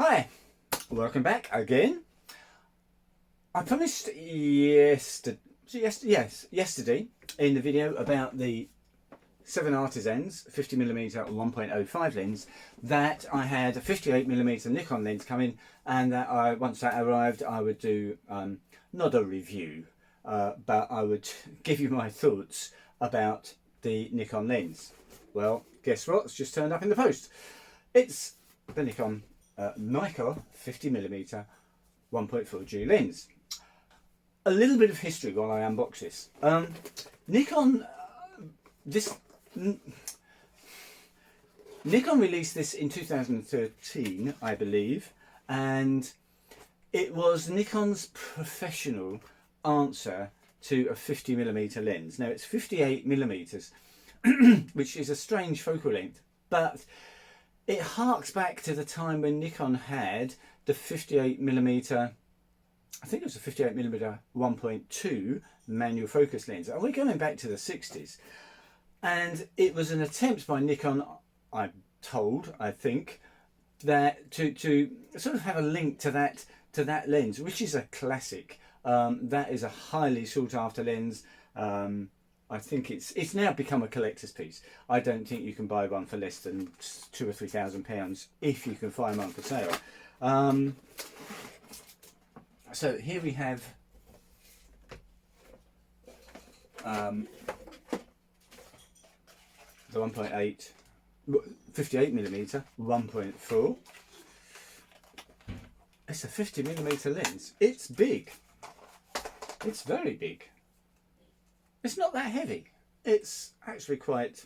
Hi, welcome back again. I promised yesterday in the video about the 7 Artisans 50mm 1.05 lens that I had a 58mm Nikon lens coming, and that once that arrived I would do not a review, but I would give you my thoughts about the Nikon lens. Well, guess what? It's just turned up in the post. It's the Nikon Nikon 50mm 1.4G lens. A little bit of history while I unbox this. Nikon released this in 2013, I believe, and it was Nikon's professional answer to a 50mm lens. Now it's 58mm, which is a strange focal length, but it harks back to the time when Nikon had the 58mm, I think it was a 58mm 1.2 manual focus lens. And we're going back to the 60s. And it was an attempt by Nikon, I'm told, I think, that to sort of have a link to that lens, which is a classic. That is a highly sought after lens. I think it's now become a collector's piece. I don't think you can buy one for less than £2,000 or £3,000 if you can find one for sale. So here we have the 1.8, 58mm 1.4. It's a 50mm lens. It's big. It's very big. It's not that heavy. It's actually quite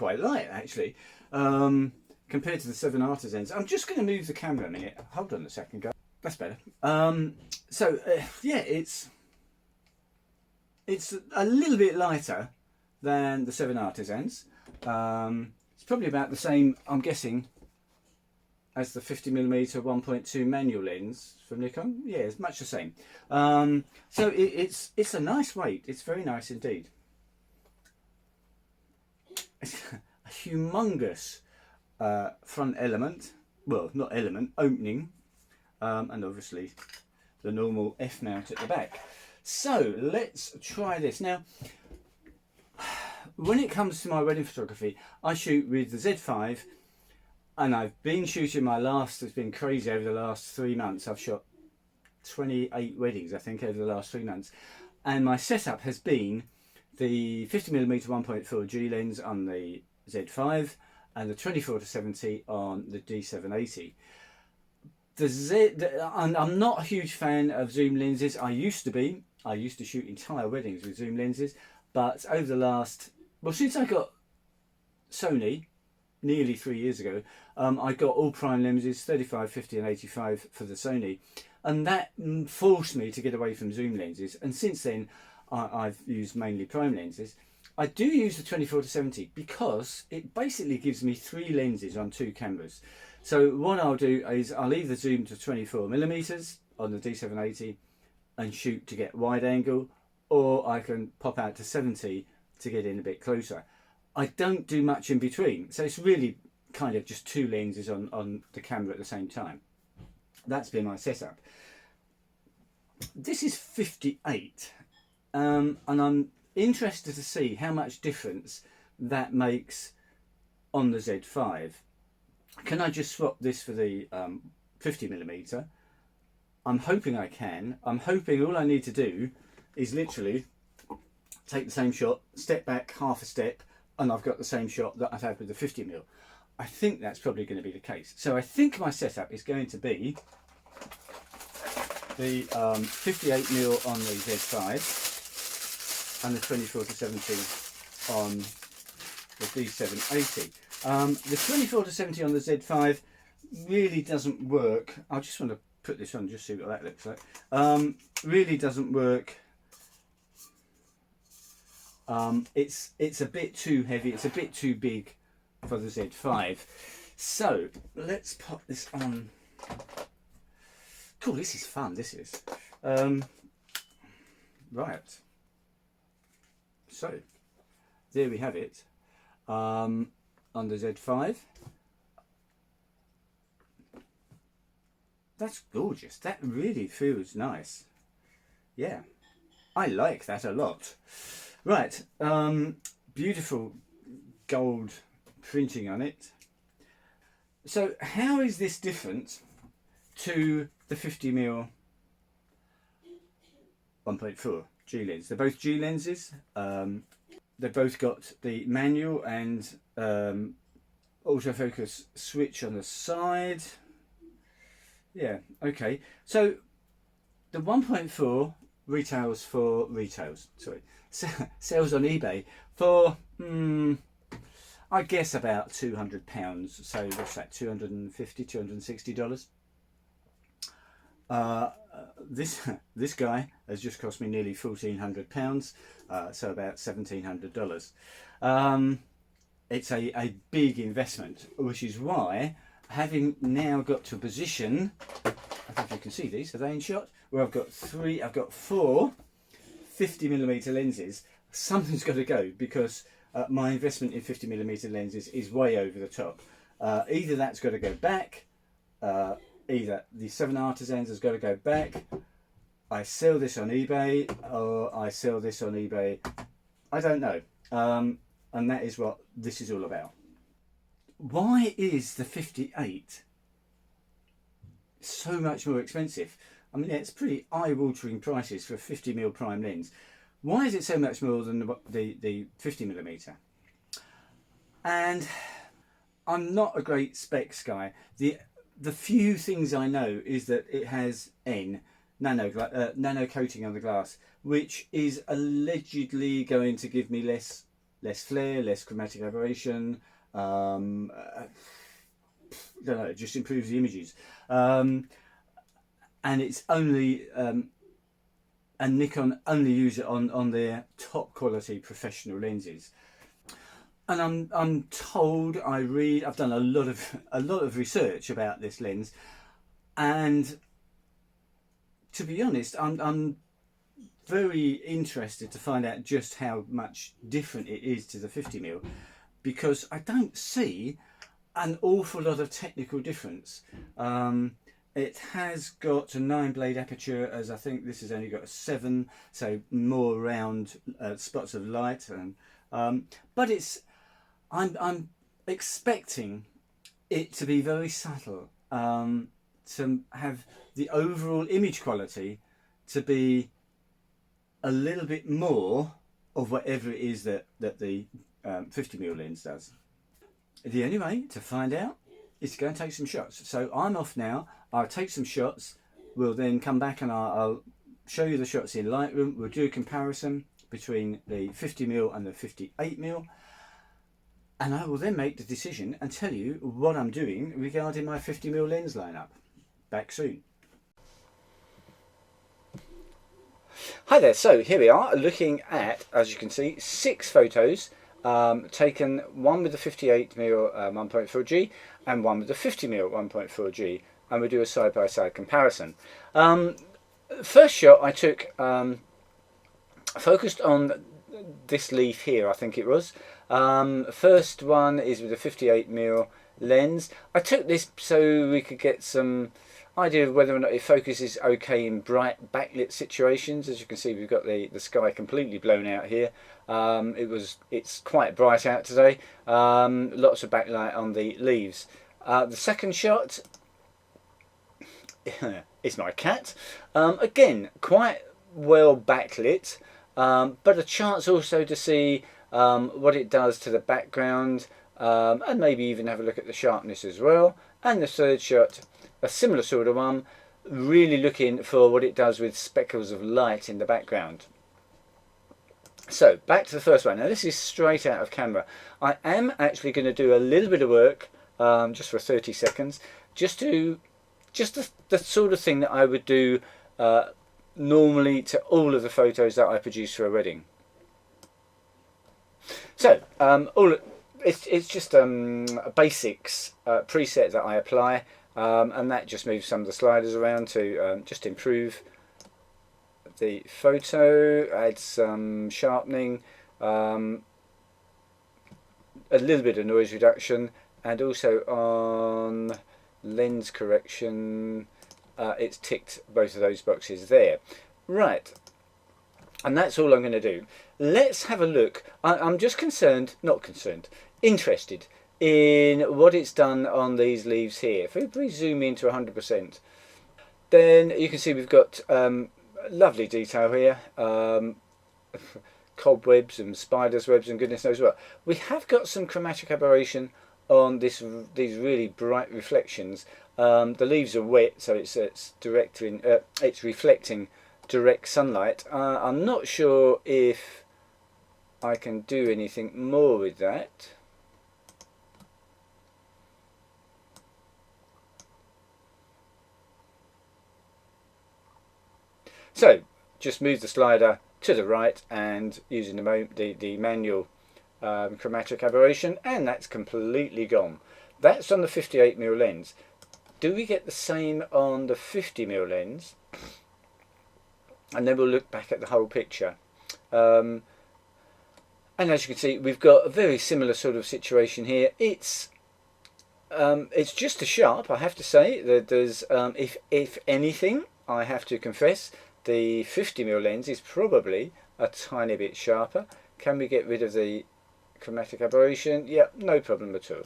light actually, compared to the 7 Artisans. I'm just going to move the camera a minute. Hold on a second, guys. That's better. Yeah, it's a little bit lighter than the 7 Artisans. It's probably about the same, I'm guessing, as the 50mm 1.2 manual lens from Nikon. Yeah, it's much the same. So it's a nice weight. It's very nice indeed. It's a humongous front element. Well, not element, opening, and obviously the normal F mount at the back. So let's try this now. When it comes to my wedding photography, I shoot with the Z5. And I've been shooting it's been crazy over the last 3 months. I've shot 28 weddings, I think, over the last 3 months. And my setup has been the 50mm 1.4G lens on the Z5 and the 24-70 on the D780. I'm not a huge fan of zoom lenses. I used to be. I used to shoot entire weddings with zoom lenses. But over the last, well, since I got Sony, nearly 3 years ago, I got all prime lenses, 35, 50 and 85 for the Sony, and that forced me to get away from zoom lenses. And since then I've used mainly prime lenses. I do use the 24-70 because it basically gives me 3 lenses on 2 cameras. So what I'll do is I'll either zoom to 24mm on the D780 and shoot to get wide angle, or I can pop out to 70 to get in a bit closer. I don't do much in between, so it's really kind of just 2 lenses on the camera at the same time. That's been my setup. This is 58, and I'm interested to see how much difference that makes on the Z5. Can I just swap this for the 50mm? I'm hoping I can. I'm hoping all I need to do is literally take the same shot, step back half a step, and I've got the same shot that I've had with the 50mm. I think that's probably going to be the case. So I think my setup is going to be the 58mm on the Z5 and the 24-70 on the D780. The 24-70 on the Z5 really doesn't work. I just want to put this on just see what that looks like. Really doesn't work. It's a bit too heavy, it's a bit too big for the Z5. So let's pop this on. Cool, this is fun, this is. Right. So there we have it. On the Z5. That's gorgeous. That really feels nice. Yeah, I like that a lot. Right, beautiful gold printing on it. So how is this different to the 50mm 1.4 G lens? They're both G lenses. They've both got the manual and autofocus switch on the side. Yeah, okay. So the 1.4 sells on eBay for I guess about £200. So what's that, $250, $260? This guy has just cost me nearly £1,400, so about $1,700. It's a big investment, which is why, having now got to a position, I don't know if you can see these, are they in shot? Where I've got four 50mm lenses. Something's got to go, because my investment in 50mm lenses is way over the top. Either that's got to go back, either the 7 Artisans has got to go back, I sell this on eBay, or I sell this on eBay, I don't know. And that is what this is all about. Why is the 58 so much more expensive? I mean, it's pretty eye-watering prices for a 50mm prime lens. Why is it so much more than the 50mm? And I'm not a great specs guy. The few things I know is that it has nano coating on the glass, which is allegedly going to give me less flare, less chromatic aberration. Don't know, it just improves the images. And it's only and Nikon only use it on their top quality professional lenses. And I'm told, I've done a lot of research about this lens, and to be honest, I'm very interested to find out just how much different it is to the 50mm, because I don't see an awful lot of technical difference. It has got a 9-blade aperture, as I think this has only got a 7, so more round spots of light, and but I'm expecting it to be very subtle, to have the overall image quality to be a little bit more of whatever it is that the 50mm lens does. The only way to find out is to go and take some shots. So I'm off now. I'll take some shots. We'll then come back and I'll show you the shots in Lightroom. We'll do a comparison between the 50mm and the 58mm. And I will then make the decision and tell you what I'm doing regarding my 50mm lens lineup. Back soon. Hi there, so here we are looking at, as you can see, 6 photos taken, one with the 58mm 1.4G and one with the 50mm 1.4G, and we'll do a side-by-side comparison. First shot I took focused on this leaf here, I think it was. First one is with a 58mm lens. I took this so we could get some idea of whether or not it focuses okay in bright backlit situations. As you can see, we've got the sky completely blown out here. It's quite bright out today. Lots of backlight on the leaves. The second shot is my cat. Again, quite well backlit, but a chance also to see what it does to the background, and maybe even have a look at the sharpness as well. And the third shot, a similar sort of one, really looking for what it does with speckles of light in the background. So back to the first one. Now this is straight out of camera. I am actually going to do a little bit of work, just for 30 seconds, just the sort of thing that I would do normally to all of the photos that I produce for a wedding. So it's just a basics preset that I apply, and that just moves some of the sliders around to just improve the photo, add some sharpening, a little bit of noise reduction, and also on lens correction it's ticked both of those boxes there. Right, and that's all I'm going to do. Let's have a look. I'm just interested in what it's done on these leaves here. If we zoom in to 100%, then you can see we've got lovely detail here. Cobwebs and spiders' webs and goodness knows what. We have got some chromatic aberration on these really bright reflections. The leaves are wet, so it's reflecting direct sunlight. I'm not sure if I can do anything more with that. So just move the slider to the right and using the manual chromatic aberration, and that's completely gone. That's on the 58mm lens. Do we get the same on the 50mm lens? And then we'll look back at the whole picture. And as you can see, we've got a very similar sort of situation here. It's just as sharp, I have to say. There's if anything, I have to confess, the 50mm lens is probably a tiny bit sharper. Can we get rid of the chromatic aberration? Yeah, no problem at all.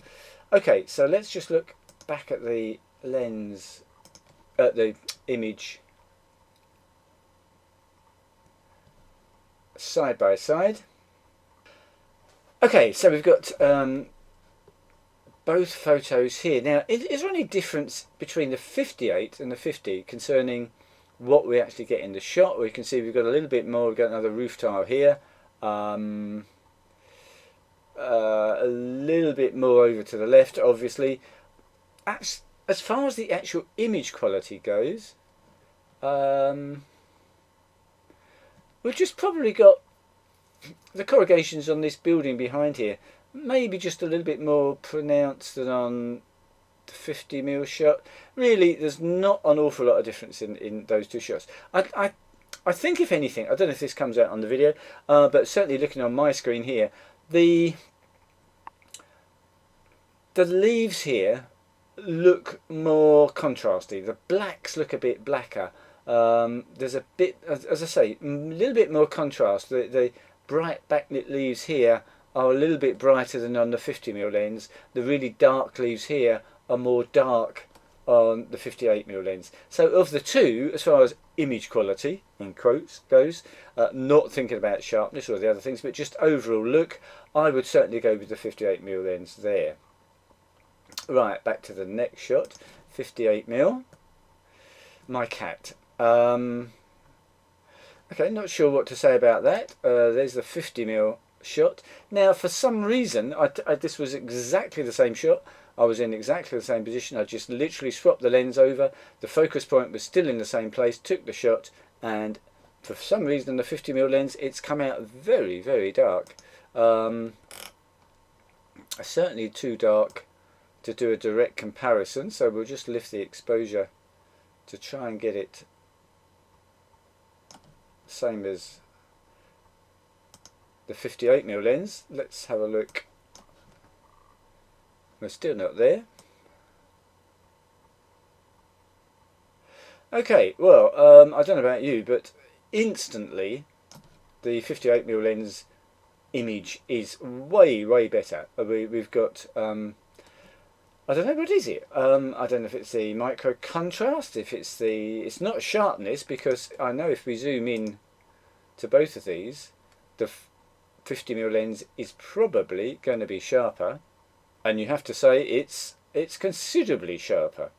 Okay, so let's just look back at the lens, at the image side by side. Okay, so we've got both photos here. Now, is there any difference between the 58 and the 50 concerning what we actually get in the shot? We can see we've got a little bit more. We've got another roof tile here, a little bit more over to the left, obviously. As far as the actual image quality goes, we've just probably got the corrugations on this building behind here maybe just a little bit more pronounced than on the 50mm shot. Really, there's not an awful lot of difference in those two shots. I think, if anything, I don't know if this comes out on the video, but certainly looking on my screen here, the leaves here look more contrasty. The blacks look a bit blacker. There's a bit, as I say, a little bit more contrast. The bright backlit leaves here are a little bit brighter than on the 50mm lens. The really dark leaves here are more dark on the 58mm lens. So of the two, as far as image quality, in quotes, goes, not thinking about sharpness or the other things, but just overall look, I would certainly go with the 58mm lens there. Right, back to the next shot, 58mm. My cat. Okay, not sure what to say about that. There's the 50mm shot. Now, for some reason, this was exactly the same shot. I was in exactly the same position. I just literally swapped the lens over. The focus point was still in the same place, took the shot, and for some reason on the 50mm lens, it's come out very, very dark. Certainly too dark to do a direct comparison, so we'll just lift the exposure to try and get it same as the 58mm lens. Let's have a look. We're still not there. Okay, well, I don't know about you, but instantly the 58mm lens image is way, way better. We've got I don't know, what is it? I don't know if it's the micro contrast, if it's not sharpness, because I know if we zoom in to both of these, the 50mm lens is probably going to be sharper, and you have to say it's considerably sharper.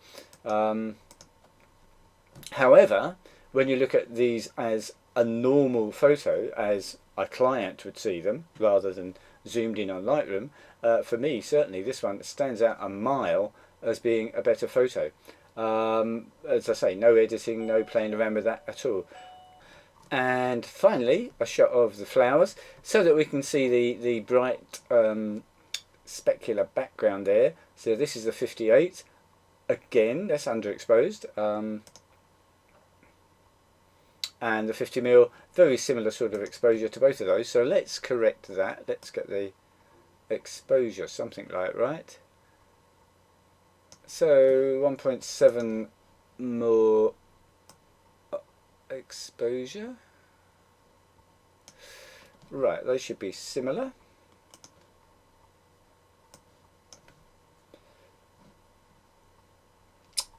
However, when you look at these as a normal photo, as a client would see them, rather than zoomed in on Lightroom, for me certainly this one stands out a mile as being a better photo. As I say, no editing, no playing around with that at all. And finally, a shot of the flowers, so that we can see the bright specular background there. So this is the 58. Again, that's underexposed. And the 50mm, very similar sort of exposure to both of those. So let's correct that. Let's get the exposure something like right. So 1.7 more exposure. Right, they should be similar.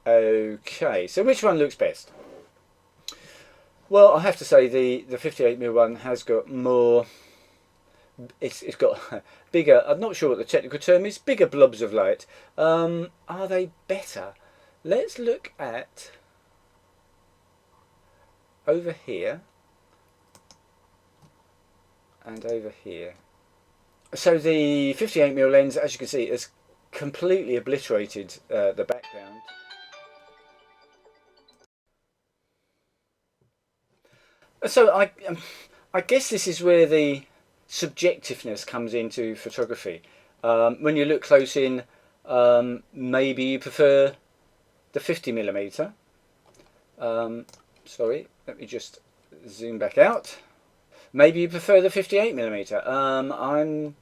Okay, so which one looks best? Well, I have to say the 58mm one has got more. It's got bigger. I'm not sure what the technical term is. Bigger blobs of light. Are they better? Let's look at over here and over here. So the 58mm lens, as you can see, has completely obliterated the background. So I guess this is where the subjectiveness comes into photography. When you look close in, maybe you prefer the 50mm. Sorry, let me just zoom back out. Maybe you prefer the 58mm.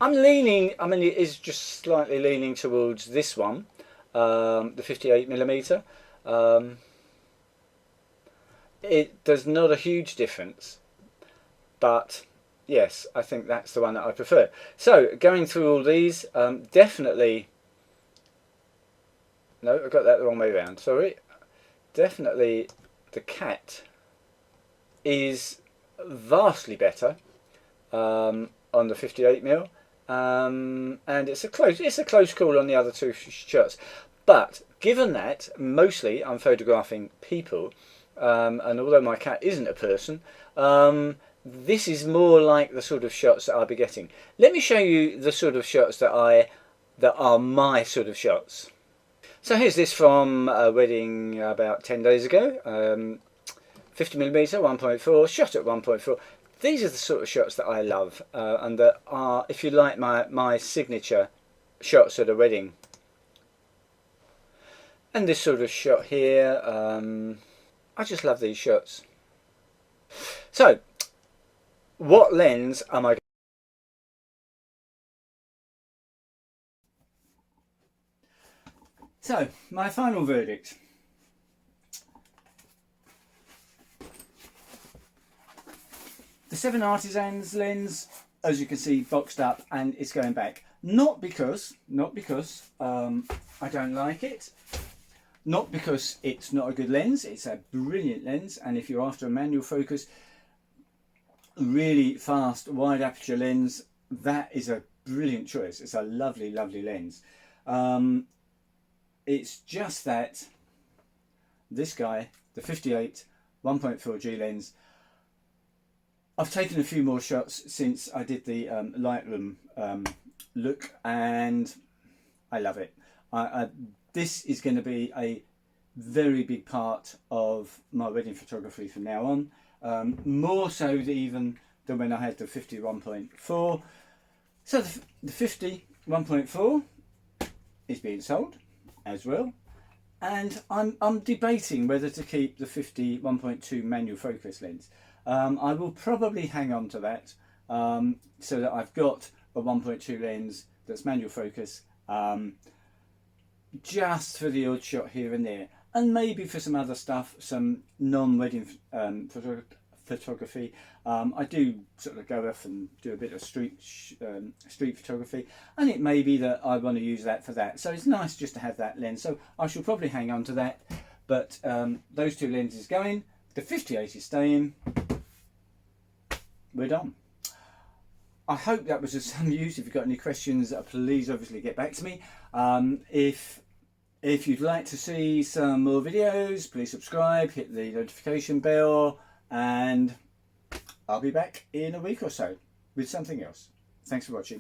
I'm leaning. I mean, it is just slightly leaning towards this one, the 58mm. There's not a huge difference, but yes, I think that's the one that I prefer. So going through all these, definitely. No, I got that the wrong way around. Sorry. Definitely, the cat is vastly better on the 58mm, and it's a close call on the other two shots. But given that mostly I'm photographing people, and although my cat isn't a person, this is more like the sort of shots that I'll be getting. Let me show you the sort of shots that are my sort of shots. So here's this from a wedding about 10 days ago. 50mm 1.4, shot at 1.4. These are the sort of shots that I love, and that are, if you like, my signature shots at a wedding. And this sort of shot here, I just love these shots. So, what lens am I? So, my final verdict. The 7 Artisans lens, as you can see, boxed up, and it's going back. Not because I don't like it. Not because it's not a good lens. It's a brilliant lens, and if you're after a manual focus, really fast wide aperture lens, that is a brilliant choice. It's a lovely, lovely lens. It's just that this guy, the 58 1.4G lens, I've taken a few more shots since I did the Lightroom look, and I love it. This is going to be a very big part of my wedding photography from now on, more so even than when I had the 50 1.4. So the 50 1.4 is being sold as well, and I'm debating whether to keep the 50 1.2 manual focus lens. I will probably hang on to that, so that I've got a 1.2 lens that's manual focus, just for the odd shot here and there, and maybe for some other stuff, some non-wedding photography. I do sort of go off and do a bit of street photography, and it may be that I want to use that for that. So it's nice just to have that lens. So I shall probably hang on to that. But those two lenses going, the 58 is staying. We're done. I hope that was of some use. If you've got any questions, please obviously get back to me. If you'd like to see some more videos, please subscribe, hit the notification bell, and I'll be back in a week or so with something else. Thanks for watching.